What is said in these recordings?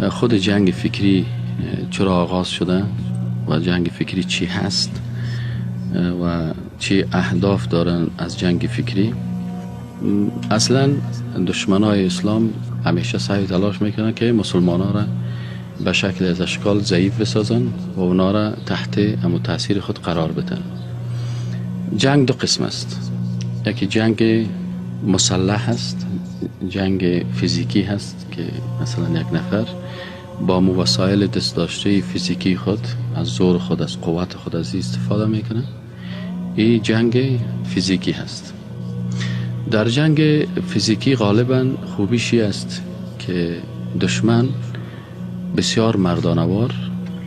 خود جنگ فکری چرا آغاز شده و جنگ فکری چی هست و چی اهداف دارن از جنگ فکری. اصلا دشمنای اسلام همیشه سعی تلاش میکنن که مسلمان ها را به شکل از اشکال ضعیف بسازن و اونا را تحت امو تاثیر خود قرار بدن. جنگ دو قسم است، یکی جنگ مسلح هست، جنگ فیزیکی هست که مثلا یک نفر با وسایل دست داشته فیزیکی خود از زور خود، از قوت خود از استفاده میکنه. این جنگ فیزیکی هست. در جنگ فیزیکی غالبا خوبیشی است که دشمن بسیار مردانوار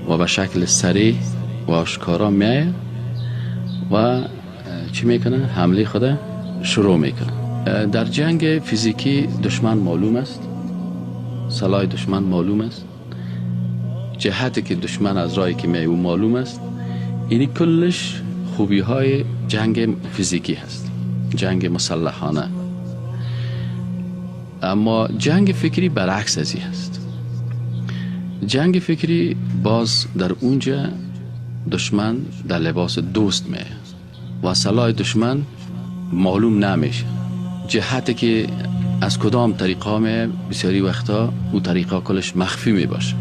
و به شکل سریع و آشکارا میایه و چی میکنه؟ حمله خود شروع میکنه. در جنگ فیزیکی دشمن معلوم است، سلاح دشمن معلوم است، جهتی که دشمن از راهی که میایه معلوم است. اینی کلش خوبی های جنگ فیزیکی هست، جنگ مسلحانه. اما جنگ فکری برعکس ازی هست. جنگ فکری باز در اونجا دشمن در لباس دوست میه و سلاح دشمن معلوم نمیشه، جهتی که از کدام طریقه میه بسیاری وقتا او طریقه کلش مخفی می باشه.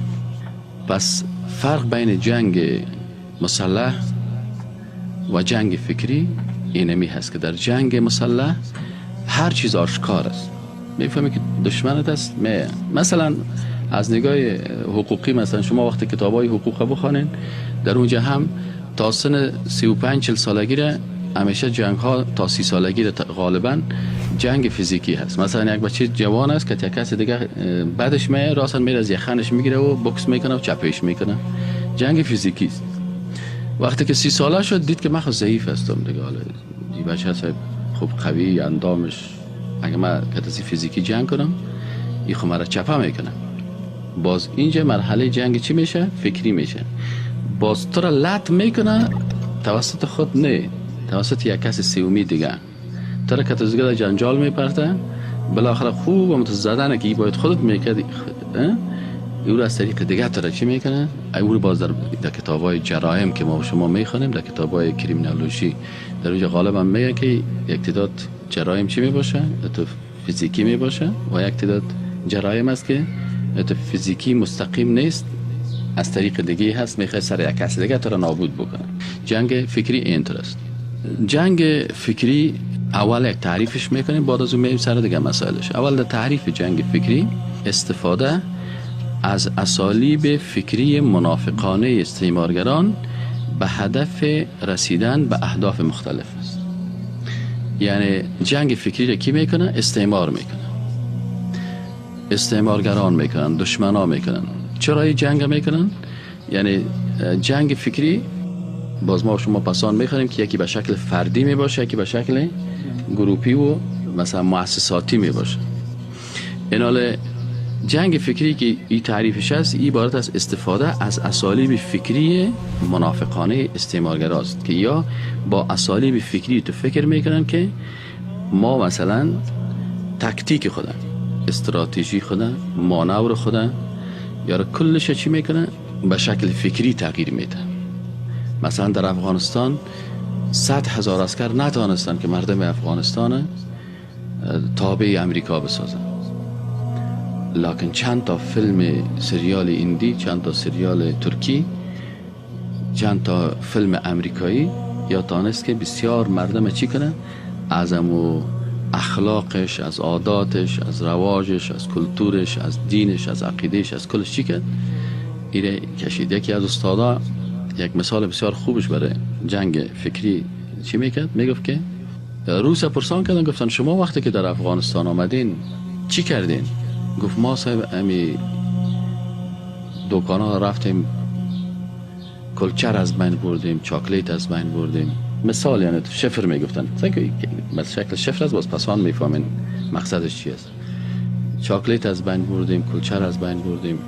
پس فرق بین جنگ مسلح و جنگ فکری اینمی هست که در جنگ مسلح هر چیز آشکار است، میفهمی که دشمنت است. مثلا از نگاه حقوقی، مثلا شما وقتی کتابای حقوق بخوانین در اونجا هم تا سن 35-40 سالگی را همیشه جنگ ها تا 30 سالگی را غالبا جنگ فیزیکی هست. مثلا یک بچه جوان است که کسی دیگه بعدش میاد راسن میره از یخنش میگیره و بوکس میکنه و چپش میکنه، جنگ فیزیکی است. وقتی که 30 ساله شد دید که من خود ضعیف هستم دیگه، حالا این بچه هست خوب قوی اندامش، اگه من کسی فیزیکی جنگ کنم این خود مرا چپه میکنه. باز اینجا مرحله جنگ چی میشه؟ فکری میشه. باز تو را لط میکنه توسط خود، نه توسط یک کسی سومی دیگه. تو را کتازگاه جنجال میپرته، بالاخره خوب هم تو زدنه که ای باید خودت میکردی، او را از طریق دیگه تو را چی میکنه؟ او را باز در کتابای جرایم که ما شما میخوانیم، در کتابای کریمینالوژی در اونجا غالبا میگه که یک تعداد جرایم چی میباشه؟ تو فیزیکی میباشه و یک تعداد جرایم است که تو فیزیکی مستقیم نیست، از طریق دیگه هست، میخواد سر یک کس دیگه تو را نابود بکنه. جنگ فکری اینطور است. جنگ فکری اول یک تعریفش میکنیم، بعد از اون میریم سر دیگه مسائلش. اول در تعریف جنگ فکری استفاده از اسالیب فکری منافقانه استعمارگران به هدف رسیدن به اهداف مختلف است. یعنی جنگ فکری را کی میکنه؟ استعمار میکنه، استعمارگران میکنن، دشمنا میکنن. چرا این جنگ میکنن؟ یعنی جنگ فکری باز ما شما پسان میخوانیم که یکی به شکل فردی میباشه، یکی به شکل گروپی و مثلا مؤسساتی میباشه. این حال جنگ فکری که این تعریفش است، این عبارت از استفاده از اسالیب فکری منافقانه استعمارگراست که یا با اسالیب فکری تو فکر میکنن که ما مثلا تکتیک خودم، استراتژی خودم، مانور خودم یا کلش چی میکنه؟ به شکل فکری تغییر میده. مثلا در افغانستان 100,000 عسکر نتوانستن که مردم افغانستان تابع امریکا بسازن، لکن چند تا فیلم سریال هندی، چند تا سریال ترکی، چند تا فیلم امریکایی یا تانست که بسیار مردم چی کنن؟ از امو اخلاقش، از عاداتش، از رواجش، از کلتورش، از دینش، از عقیدهش، از کلش چی کرد؟ ایره کشید. یکی از استادا یک مثال بسیار خوبش برای جنگ فکری چی میکرد؟ میگفت که روسا پرسان کردن، گفتن شما وقتی که در افغانستان آمدین چی کردین؟ گفت ما صاحب امی دکانا رفتیم، کلچر از بین بردیم، چاکلیت از بین بردیم. مثال یعنی شفر میگفتن، مثل شکل شفر است، باز پسان میفهمین مقصدش چی است. چاکلیت از بین بردیم، کلچر از بین بردیم،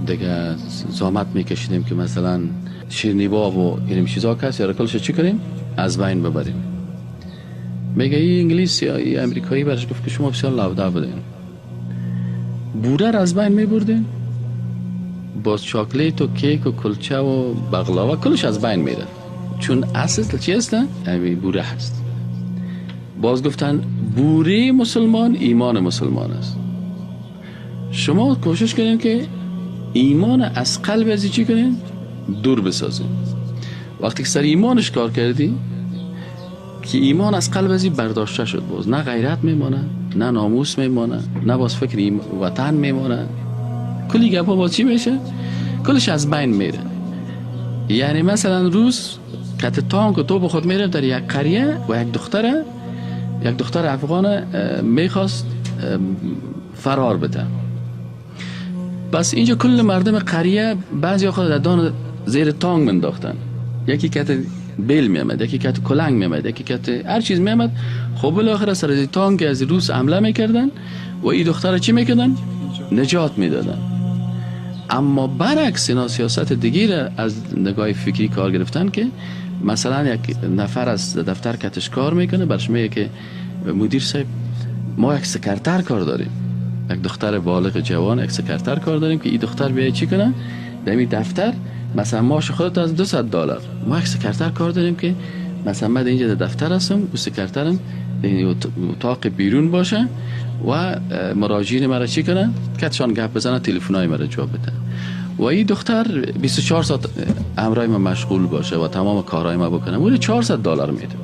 دیگه زحمت میکشیدیم که مثلا شیرنیبا و این چیزا کس یا کلش چی کنیم؟ از بین ببریم. میگه این انگلیسی یا این امریکایی برش گفت که شما بسیار لوده بودین، بوره را از بین میبردین، باز چاکلیت و کیک و کلچه و بغلاوه کلش از بین میره، چون اصل چی هست؟ بوره هست. باز گفتن بوره مسلمان ایمان مسلمان است. شما کوشش کنین که ایمان از قلب ازی چی کنین؟ دور بسازین. وقتی که سر ایمانش کار کردی که ایمان از قلب ازی برداشته شد، باز نه غیرت میمانه، نه ناموس میمانه، نه باز فکر وطن میمانه، کلی گپا باز چی میشه؟ کلش از بین میره. یعنی مثلا روز کت تانک تو بخود میره در یک قریه و یک دختر افغان میخواست فرار بده. بس اینجا کل مردم قریه بعضی خود دان زیر تانگ منداختن، یکی کت بیل میامد، یکی کت کلنگ میامد، یکی کت هر چیز میامد. خب بالاخره سر از تانگ از روس حمله میکردن و این دختر چی میکردن؟ نجات میدادن. اما برعکس اینا سیاست دیگه را از نگاه فکری کار گرفتن که مثلا یک نفر از دفتر کتش کار میکنه، برش میگه که مدیر صاحب ما یک سکرتر کار داریم، یک دختر بالغ جوان یک سکرتر کار داریم که این دختر بیاید چی کنه در این دفتر، مثلا معاش خودت از $200 ما یک سکرتر کار داریم که مثلا من اینجا در دفتر هستم و سکرترم در اتاق بیرون باشه و مراجعین مرا چی کنه کتشان گپ بزنه، تلفنای مرا جواب بده و این دختر 24 ساعت امرای ما مشغول باشه و تمام کارهای ما بکنه، ولی $400 میده.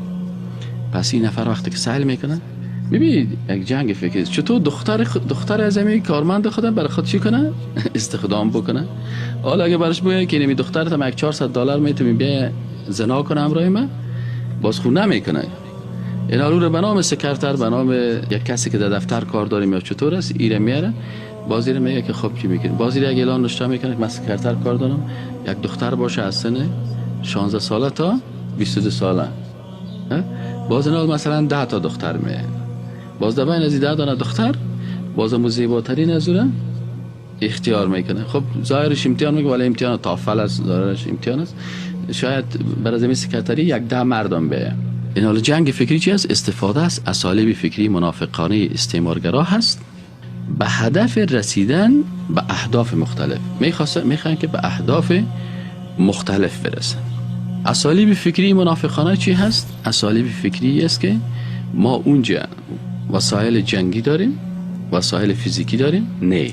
پس این نفر وقتی که سهل میکنه ببین یک جنگ فکری، چطور دختر از همین کارمند خودم برای خود چی کنه استخدام بکنه. حالا اگه برش بگه که نمی دخترت هم $400 میتونی بیا زنا کنه امرای من، باز خود نمیکنه. این رو به نام سکرتر، به نام یک کسی که در دفتر کار داریم یا چطور است ایره میاره، بازی رو میگه که خب چی میکنه، بازی رو اگه اعلان نشته میکنه که من سکرتر کار دارم، یک دختر باشه از سن 16 ساله تا 22 ساله، باز اینا مثلا 10 تا دختر میه، باز در بین از 10 تا دختر باز زیباترین از اون اختیار میکنه. خب ظاهرش امتحان میگه ولی امتحان تافل است، ظاهرش امتحان است، شاید برای زمین سکرتری یک 10 مردم بیه. این حال جنگ فکری چی است؟ استفاده از اسالیب فکری منافقانه استعمارگرا هست به هدف رسیدن به اهداف مختلف. میخوان که به اهداف مختلف برسن. اسالیب فکری منافقانه چی هست؟ اسالیب فکری است که ما اونجا وسایل جنگی داریم، وسایل فیزیکی داریم، نه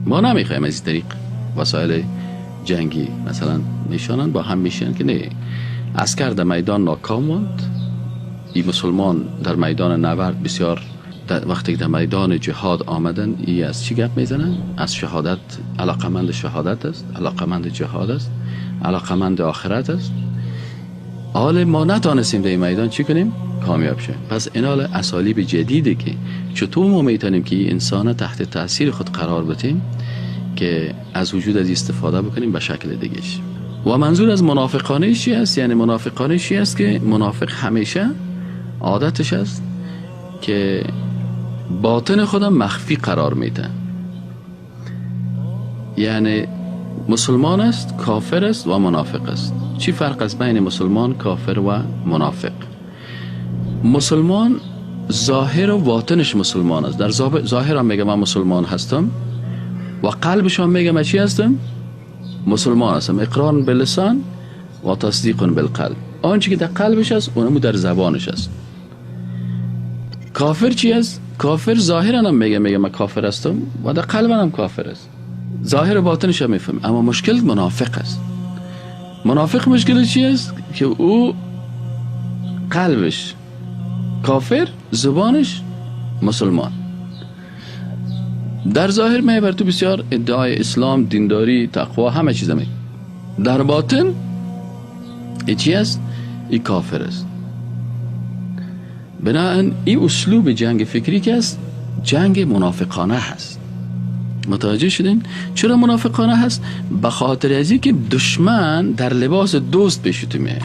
ما نمیخوایم از این طریق وسایل جنگی مثلا میشانن با هم میشن که نه، عسکر در میدان ناکام ماند، این مسلمان در میدان نبرد بسیار وقتی در میدان جهاد آمدن ای از چی گپ میزنن؟ از شهادت، علاقمند شهادت است، علاقمند جهاد است، علاقمند آخرت است. حال ما نتانستیم در این میدان چی کنیم؟ کامیاب شیم. پس این حال اسالیب جدیده که چطور ما میتونیم که این انسان تحت تاثیر خود قرار بدیم که از وجود از استفاده بکنیم به شکل دیگهش. و منظور از منافقانه چی است؟ یعنی منافقانه چی است که منافق همیشه عادتش است که باطن خودم مخفی قرار میده. یعنی مسلمان است، کافر است و منافق است. چی فرق است بین مسلمان، کافر و منافق؟ مسلمان ظاهر و باطنش مسلمان است. در ظاهر هم میگه من مسلمان هستم و قلبش هم میگه من چی هستم؟ مسلمان هستم. اقرار باللسان و تصدیق بالقلب. آنچه که در قلبش است اونمو در زبانش است. کافر چی است؟ کافر ظاهرا هم میگه من کافر هستم و در قلبم هم کافر است. ظاهر و باطنش هم میفهم. اما مشکل منافق است. منافق مشکل چی است؟ که او قلبش کافر، زبانش مسلمان. در ظاهر میبر تو بسیار ادعای اسلام، دینداری، تقوا، همه چیز می. در باطن ای چی است؟ ای کافر است. بنابراین این اسلوب جنگ فکری که است جنگ منافقانه هست. متوجه شدین؟ چرا منافقانه هست؟ به خاطر از اینکه دشمن در لباس دوست بشوته میه.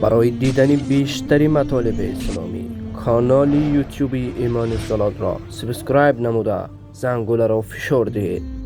برای دیدن بیشتری مطالب اسلامی کانال یوتیوبی ایمان سالاد را سابسکرایب نموده زنگوله را فشار دهید.